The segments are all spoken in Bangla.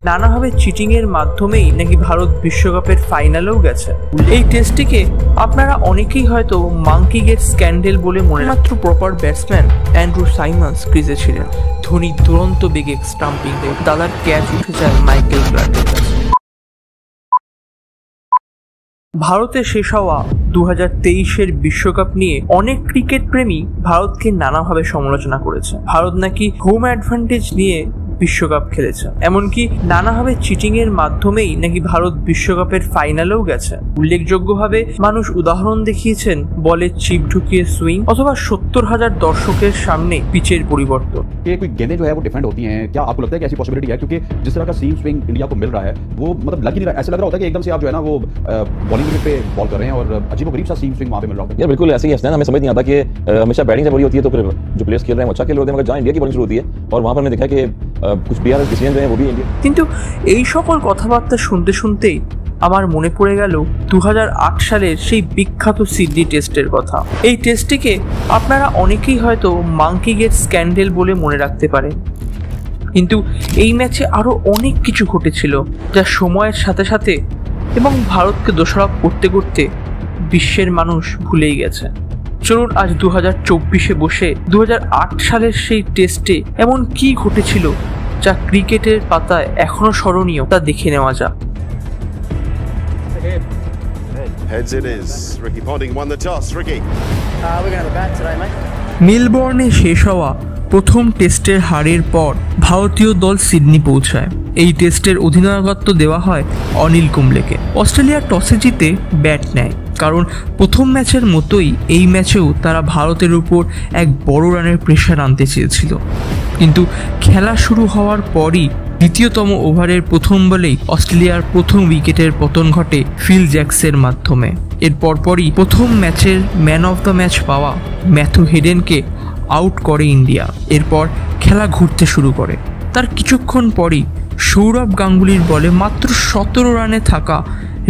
নানাভাবে চিটিং এর মাধ্যমেই নাকি ভারত বিশ্বকাপের ফাইনালেও গেছে। এই টেস্টটিকে আপনারা অনেকেই হয়তো মাঙ্কি গেট স্ক্যান্ডেল বলে মনে, মাত্র প্রপার ব্যাটসম্যান অ্যান্ড্রু সাইমন্স ক্রিজে ছিলেন। ধোনি দুরন্ত বেগে স্টাম্পিং দেয়, দাদার ক্যাচ উঠে যায় মাইকেল ক্লার্কের কাছে। ভারতে শেষ হওয়া 2023-এর বিশ্বকাপ নিয়ে অনেক ক্রিকেট প্রেমী ভারতকে নানাভাবে সমালোচনা করেছে। ভারত নাকি হোম অ্যাডভান্টেজ নিয়ে বিশ্বকাপ খেলেছে, এমনকি নানাভাবে চিটিং এর মাধ্যমেই নাকি ভারত বিশ্বকাপের ফাইনালেও গেছে। উল্লেখযোগ্যভাবে মানুষ উদাহরণ দেখিয়েছেন বলে চিপ ঢুকিয়ে সুইং অথবা 70,000 দর্শকের সামনে পিচের পরিবর্তন। कोई गेंदें जो है वो डिफेंड होती हैं, क्या आपको लगता है कि ऐसी पॉसिबिलिटी है? क्योंकि जिस तरह का सीम स्विंग इंडिया को मिल रहा है वो मतलब लग ही नहीं रहा, ऐसा लग रहा होता है कि एकदम से आप जो है ना वो बॉलिंग विकेट पे बॉल कर रहे हैं और अजीबोगरीब सा सीम स्विंग वहां पे मिल रहा है। यार बिल्कुल ऐसे ही है, हमें समझ नहीं आता कि हमेशा बैटिंग जब हो रही होती है तो फिर जो प्लेयर्स खेल रहे हैं वो अच्छा खेल रहे होते हैं, मगर जहां इंडिया की बॉलिंग शुरू होती है और वहां पर हमने देखा कि कुछ प्लेयर डिसीजन जो है वो भी इंडिया। কিন্তু এই সকল কথাবার্তা শুনতে শুনতেই আমার মনে পড়ে গেল 2008 সালের সেই বিখ্যাত সিডনি টেস্টের কথা। এই টেস্টটিকে আপনারা অনেকেই হয়তো মাঙ্কি গেট স্ক্যান্ডেল বলে মনে রাখতে পারেন, কিন্তু এই ম্যাচে আরও অনেক কিছু ঘটেছিল যা সময়ের সাথে সাথে এবং ভারতকে দোষারোপ করতে করতে বিশ্বের মানুষ ভুলেই গেছে। চলুন আজ 2024-এ বসে 2008 সালের সেই টেস্টে এমন কি ঘটেছিল যা ক্রিকেটের পাতায় এখনো স্মরণীয় তা দেখে নেওয়া যাক। Heads it is. Ricky Ponting won the toss. Ricky. We're going to have a bat today, mate. মেলবোর্নে শেষ হওয়া প্রথম টেস্টের হারের পর ভারতীয় দল সিডনি পৌঁছায়। এই টেস্টের অধিনায়কত্ব দেওয়া হয় অনিল কুম্বলেকে। অস্ট্রেলিয়া টসে জিতে ব্যাট নেয়, কারণ প্রথম ম্যাচের মতোই এই ম্যাচেও তারা ভারতের উপর এক বড় রানের প্রেশার আনতে চেয়েছিল। কিন্তু খেলা শুরু হওয়ার পরই দ্বিতীয়তম ওভারের প্রথম বলেই অস্ট্রেলিয়ার প্রথম উইকেটের পতন ঘটে ফিল জ্যাক্সের মাধ্যমে। এর পরপরই প্রথম ম্যাচের ম্যান অফ দ্য ম্যাচ পাওয়া ম্যাথু হেডেনকে আউট করে ইন্ডিয়া। এরপর খেলা ঘুরতে শুরু করে। তার কিছুক্ষণ পরই সৌরভ গাঙ্গুলির বলে মাত্র 17 রানে থাকা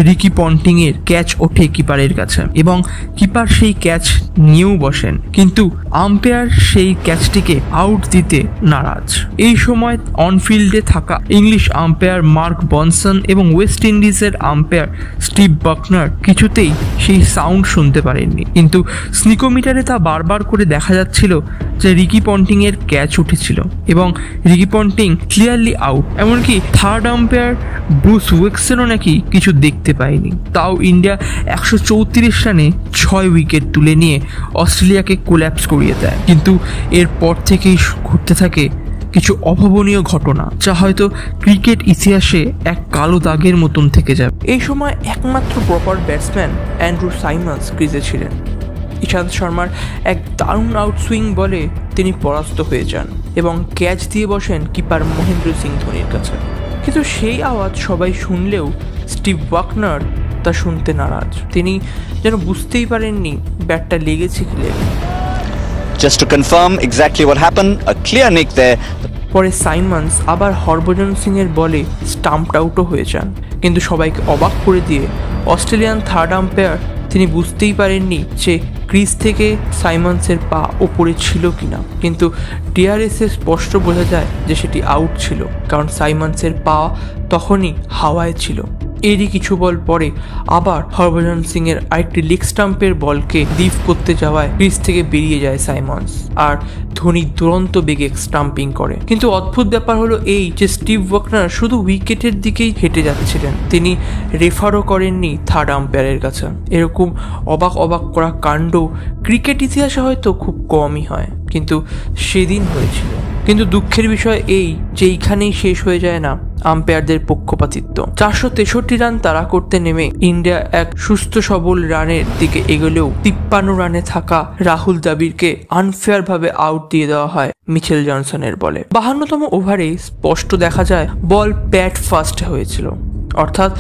রিকি পন্টিংয়ের ক্যাচ ওঠে কিপারের কাছে এবং কিপার সেই ক্যাচ নিয়েও বসেন, কিন্তু আম্পায়ার সেই ক্যাচটিকে আউট দিতে নারাজ। এই সময় অনফিল্ডে থাকা ইংলিশ আম্পায়ার মার্ক বনসন এবং ওয়েস্ট ইন্ডিজের আম্পায়ার স্টিভ বাকনার কিছুতেই সেই সাউন্ড শুনতে পারেননি, কিন্তু স্নিকোমিটারে তা বারবার করে দেখা যাচ্ছিল যে রিকি পন্টিংয়ের ক্যাচ উঠেছিল এবং রিকি পন্টিং ক্লিয়ারলি আউট। এমনকি থার্ড আম্পায়ার ব্রুস উইকসেনও নাকি কিছু দেখতে পায়নি। তাও ইন্ডিয়া 134 রানে 6 উইকেট তুলে নিয়ে অস্ট্রেলিয়াকে কোল্যাপস করিয়ে দেয়। কিন্তু এরপর থেকেই ঘটতে থাকে কিছু অভাবনীয় ঘটনা, যা হয়তো ক্রিকেট ইতিহাসে এক কালো দাগের মতন থেকে যাবে। এই সময় একমাত্র প্রপার ব্যাটসম্যান অ্যান্ড্রু সাইমন্স ক্রিজে ছিলেন। ইশান্ত শর্মার এক দারুণ আউটসুইং বলে তিনি পরাস্ত হয়ে যান এবং ক্যাচ দিয়ে বসেন কিপার মহেন্দ্র সিং ধোনির কাছে। কিন্তু সেই আওয়াজ সবাই শুনলেও স্টিভ ওয়াকনার তা শুনতে নারাজ। তিনি যেন বুঝতেই পারেননি ব্যাটটা লেগেছে কি লেগে। Just to confirm exactly what happened, a clear nick there. পরে সাইমন্স আবার হরভজন সিং এর বলে স্টাম্পড আউটও হয়ে যান, কিন্তু সবাইকে অবাক করে দিয়ে অস্ট্রেলিয়ান থার্ড আম্পায়ার তিনি বুঝতেই পারেননি যে ক্রিজ থেকে সাইমন্সের পা ওপরে ছিল কিনা, কিন্তু ডিআরএসে স্পষ্ট বোঝা যায় যে সেটি আউট ছিল, কারণ সাইমন্সের পা তখনই হাওয়ায় ছিল। এরই কিছু বল পরে আবার হরভজন সিং এর আরেকটি লেগ স্টাম্পের বলকে লিফ করতে যাওয়ায় ক্রিজ থেকে বেরিয়ে যায় সাইমন্স, আর ধোনি দুরন্ত বেগে স্টাম্পিং করে। কিন্তু অদ্ভুত ব্যাপার হলো এই যে স্টিভ ওয়াকনার শুধু উইকেটের দিকেই হেঁটে যাচ্ছিলেন, তিনি রেফারও করেননি থার্ড আম্পায়ারের কাছে। এরকম অবাক অবাক করা কাণ্ড ক্রিকেট ইতিহাসে হয়তো খুব কমই হয়, কিন্তু সেদিন হয়েছিল। কিন্তু দুঃখের বিষয় এই যে এইখানেই শেষ হয়ে যায় না আম্পায়ারদের পক্ষপাতিত্ব। 463 রান তাড়া করতে নেমে ইন্ডিয়া এক সুস্থ সবল রানের দিকে এগোলেও 53 রানে থাকা রাহুল দ্রাবিড়কে আনফেয়ার ভাবে আউট দিয়ে দেওয়া হয় মিচেল জনসনের বলে। 52তম ওভারে স্পষ্ট দেখা যায় বল ব্যাট ফার্স্ট হয়েছিল, অর্থাৎ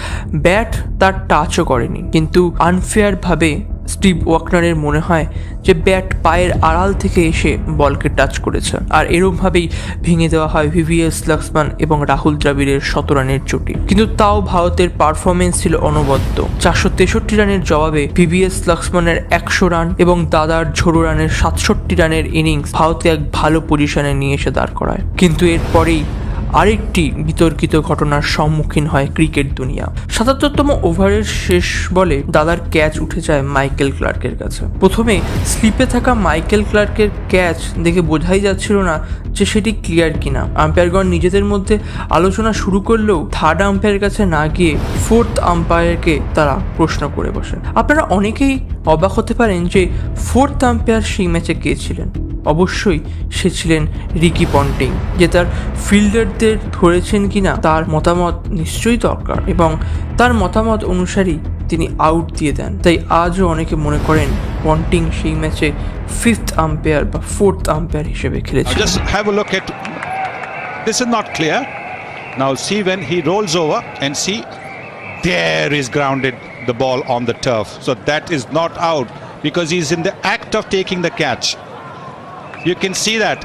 ব্যাট তার টাচও করেনি, কিন্তু আনফেয়ার ভাবে স্টিভ ওয়াকনারের মনে হয় যে ব্যাট পায়ের আড়াল থেকে এসে বলকে টাচ করেছে, আর এরকমভাবেই ভেঙে দেওয়া হয় ভিভিএস লক্সমান এবং রাহুল দ্রাবিড়ের 100 রানের জুটি। কিন্তু তাও ভারতের পারফরমেন্স ছিল অনবদ্য। 463 রানের জবাবে ভিভিএস লক্সমানের 100 রান এবং দাদার ঝোড়ো রানের 67 রানের ইনিংস ভারতকে এক ভালো পজিশনে নিয়ে এসে দাঁড় করায়। কিন্তু এরপরেই আরেকটি বিতর্কিত ঘটনার সম্মুখীন হয় ক্রিকেট দুনিয়া। ৭৭তম ওভারের শেষ বলে দাদার ক্যাচ উঠে যায় মাইকেল ক্লার্কের কাছে। প্রথমে স্লিপে থাকা মাইকেল ক্লার্কের ক্যাচ দেখে বোঝাই যাচ্ছিল না যে সেটি ক্লিয়ার কিনা। আম্পায়ারগণ নিজেদের মধ্যে আলোচনা শুরু করলেও থার্ড আম্পায়ারের কাছে না গিয়ে ফোর্থ আম্পায়ারকে তারা প্রশ্ন করে বসেন। আপনারা অনেকেই অবাক হতে পারেন যে ফোর্থ আম্পায়ার সেই ম্যাচে কে ছিলেন। অবশ্যই সে ছিলেন রিকি পন্টিং, যে তার ফিল্ডারদের ধরেছেন কিনা তার মতামত নিশ্চয়ই দরকার, এবং তার মতামত অনুসারেই তিনি আউট দিয়ে দেন। তাই আজও অনেকে মনে করেন পন্টিং সেই ম্যাচে ফিফথ আম্পায়ার বা ফোর্থ আম্পায়ার হিসেবে খেলেছেন। Just have a look at this. Is not clear. Now see when he rolls over and see there is grounded the ball on the turf. So that is not out because he's in the act of taking the catch. You can see that.